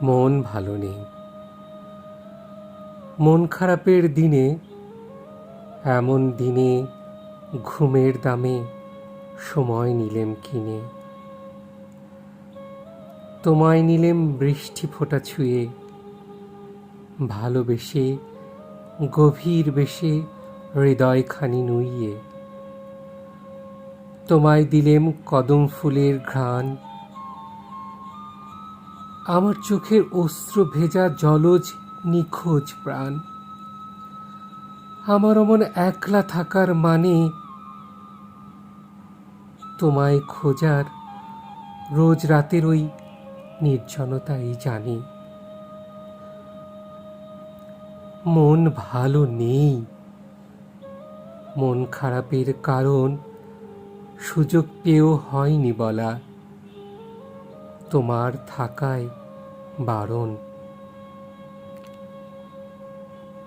মন ভালো নেই। মন খারাপের দিনে, এমন দিনে ঘুমের দামে সময় নিলেম কিনে। তোমায় নিলেম বৃষ্টি ফোঁটা ছুঁয়ে, ভালোবেসে গভীর বেশে হৃদয়খানি নুইয়ে। তোমায় দিলেম কদম ফুলের ঘ্রাণ, আমার চোখের অশ্রু ভেজা জলজ নিখোঁজ প্রাণ। আমার অমন একলা থাকার মানে, তোমায় খোঁজার রোজ রাতের ওই নির্জনতাই জানি। মন ভালো নেই, মন খারাপের কারণ সুযোগ পেয়েও হয়নি বলা, তোমার থাকায় বারণ।